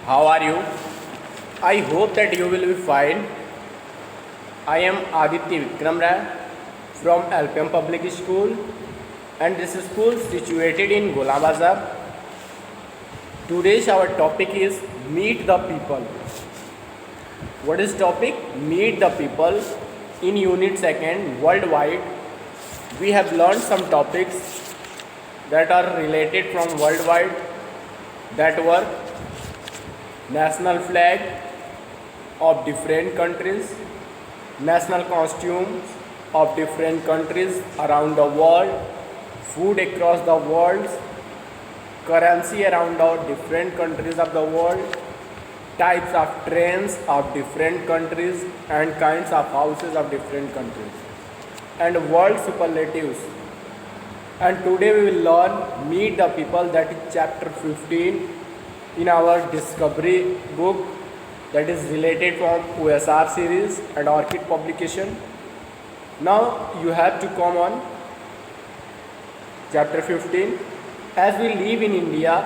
How are you? I hope that you will be fine. I am Aditya Vikram Rai from LPM Public School, and this school is situated in Gola Bazar. Today's our topic is Meet the People. What is topic? Meet the People. In Unit 2nd Worldwide, we have learned some topics that are related from worldwide, that were national flag of different countries, national costumes of different countries around the world, food across the world, currency around the different countries of the world, types of trains of different countries and kinds of houses of different countries, and world superlatives. And today we will learn Meet the People, that is chapter 15 in our discovery book, that is related from OSR series and Orchid publication. Now you have to come on chapter 15. As we live in India,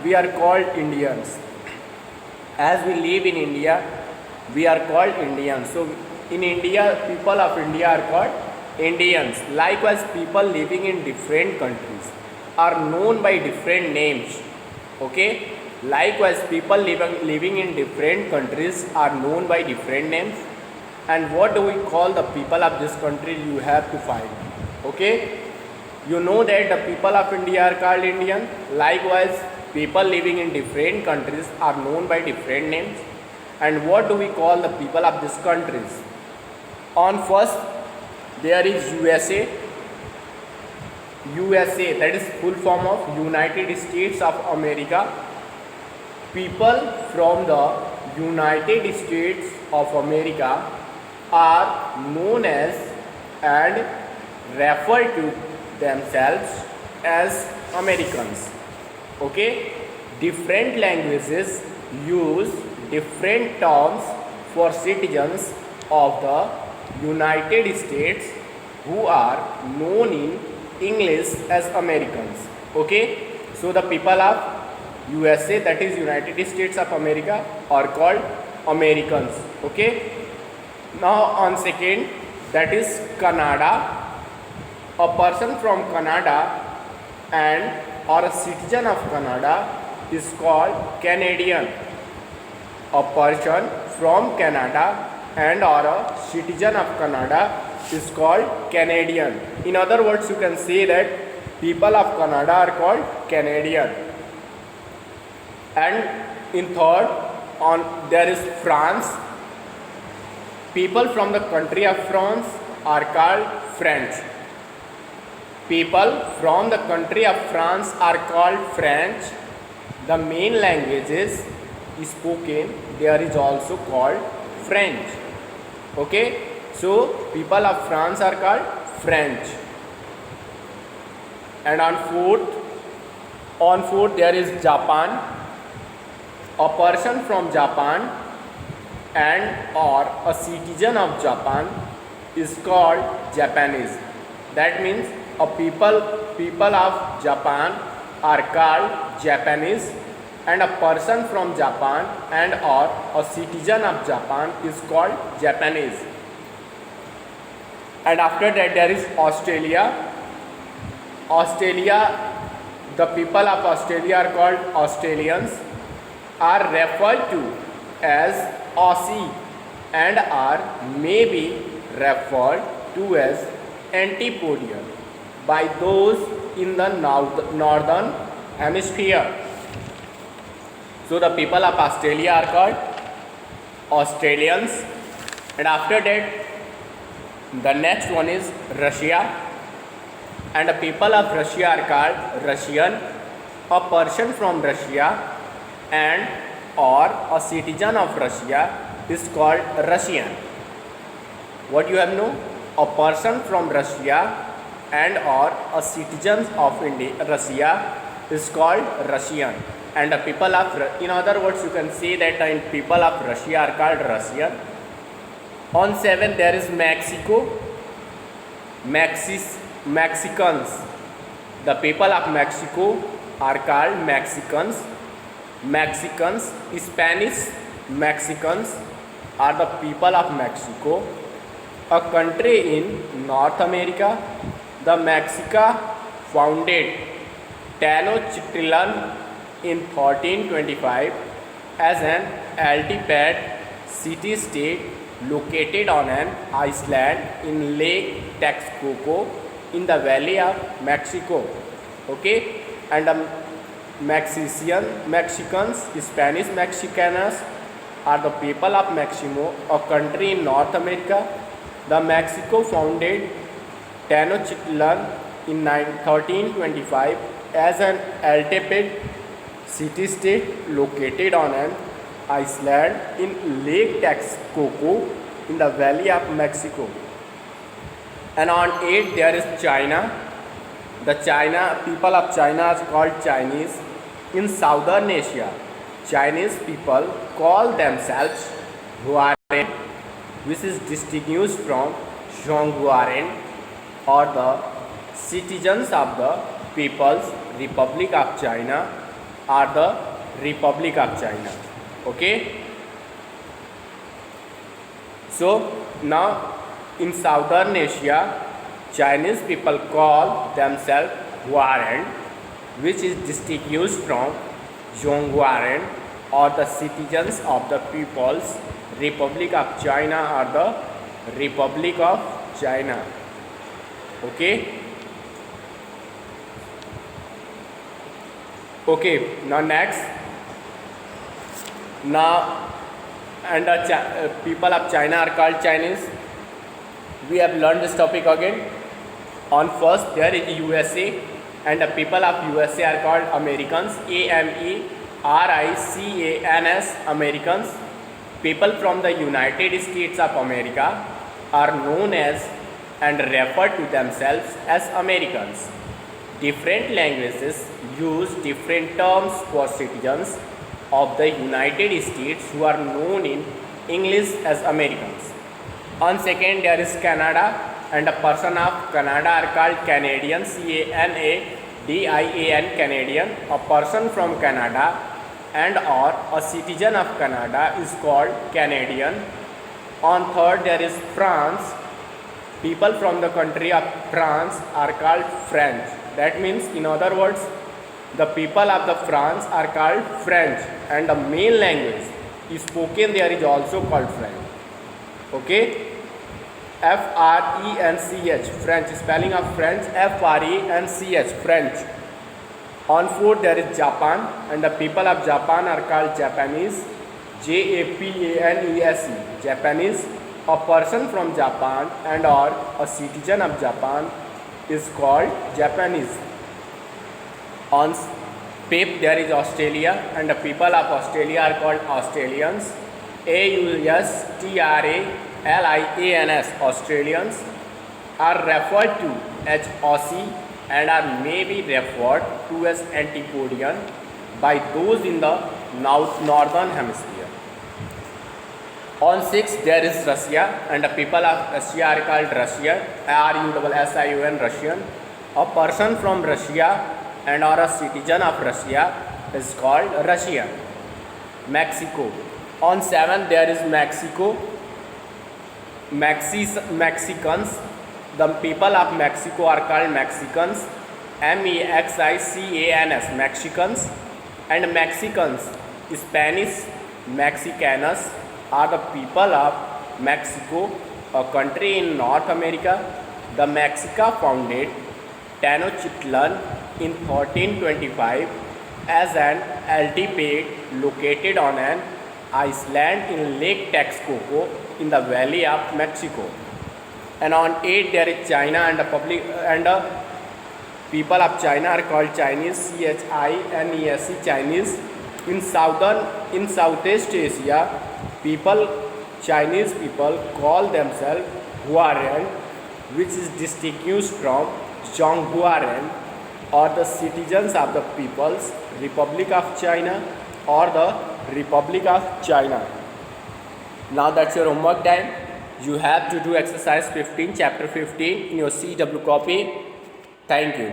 we are called Indians. As we live in India, we are called Indians. So in India, people of India are called Indians. Likewise, people living in different countries are known by different names. Okay? Likewise, people living in different countries are known by different names. And what do we call the people of this country? You have to find. Okay? You know that the people of India are called Indian. Likewise, people living in different countries are known by different names. And what do we call the people of these countries? On first, there is USA. USA, that is full form of United States of America. People from the United States of America are known as and refer to themselves as Americans. Okay? Different languages use different terms for citizens of the United States who are known in English as Americans. Okay? So the people of USA, that is United States of America, are called Americans. Okay? Now on second, that is Canada. A person from Canada and or a citizen of Canada is called Canadian. A person from Canada and or a citizen of Canada is called Canadian. In other words, you can say that people of Canada are called Canadian. And in third, there is France. People from the country of France are called French. People from the country of France are called French. The main languages spoken there is also called French. Okay? So people of France are called French. And on fourth there is Japan. A person from Japan and or a citizen of Japan is called Japanese. That means a people of Japan are called Japanese, and a person from Japan and or a citizen of Japan is called Japanese. And after that there is Australia. The people of Australia are called Australians, are referred to as Aussie, and are maybe referred to as Antipodian by those in the northern hemisphere. So the people of Australia are called Australians. And after that, the next one is Russia, and the people of Russia are called Russian. A person from Russia and or a citizen of Russia is called Russian. What you have know? A person from Russia and or a citizen of Russia is called Russian. And the people of, in other words, you can say that people of Russia are called Russian. On 7 there is Mexico. Mexicans. The people of Mexico are called Mexicans. Mexicans, Spanish Mexicans are the people of Mexico, a country in North America. The Mexica founded Tenochtitlan in 1325 as an altipad city-state located on an island in Lake Texcoco in the Valley of Mexico. Okay, and the Mexicans, Spanish Mexicanos are the people of Mexico, a country in North America. The Mexico founded Tenochtitlan in 1325 as an altipad city-state located on an island in Lake Texcoco in the Valley of Mexico. And on 8 there is China. The people of China are called Chinese. In Southern Asia, Chinese people call themselves Huaren, which is distinguished from Zhonghuaren, or the citizens of the People's Republic of China are the Republic of China. Okay. So now in Southern Asia, Chinese people call themselves Huaren, which is distinguished from Zhonghuaren, or the citizens of the People's Republic of China are the Republic of China. Okay. Okay, now next. Now, and the people of China are called Chinese. We have learned this topic again. On first, there is USA, and the people of USA are called Americans. Americans. Americans. People from the United States of America are known as and refer to themselves as Americans. Different languages use different terms for citizens of the United States who are known in English as Americans. On second, there is Canada, and a person of Canada are called Canadian, Canadian, Canadian. A person from Canada and or a citizen of Canada is called Canadian. On third, there is France. People from the country of France are called French. That means, in other words, the people of the France are called French, and the main language is spoken there is also called French. Okay. French, French, spelling of French, French, French. On fourth, there is Japan, and the people of Japan are called Japanese, Japanese, Japanese. A person from Japan and or a citizen of Japan is called Japanese. On fifth, there is Australia, and the people of Australia are called Australians, Australians. Australians are referred to as Aussie and are maybe referred to as Antipodean by those in the northern hemisphere. On 6, there is Russia, and the people of Russia are called Russian, Russian, Russian. A person from Russia and or a citizen of Russia is called Russian. Mexico. On 7, there is Mexico. Mexicans. The people of Mexico are called Mexicans, Mexicans, Mexicans. And Mexicans, Spanish Mexicanos, are the people of Mexico, a country in North America. The Mexica founded Tenochtitlan in 1325 as an altipad located on an island in Lake Texcoco in the Valley of Mexico. And on 8, there is China, and the people of China are called Chinese, Chinese, Chinese. In Southeast Asia, Chinese people call themselves Huaren, which is distinguished from Zhonghuaren, or the citizens of the People's Republic of China or the Republic of China. Now that's your homework time. You have to do exercise 15, chapter 15 in your CW copy. Thank you.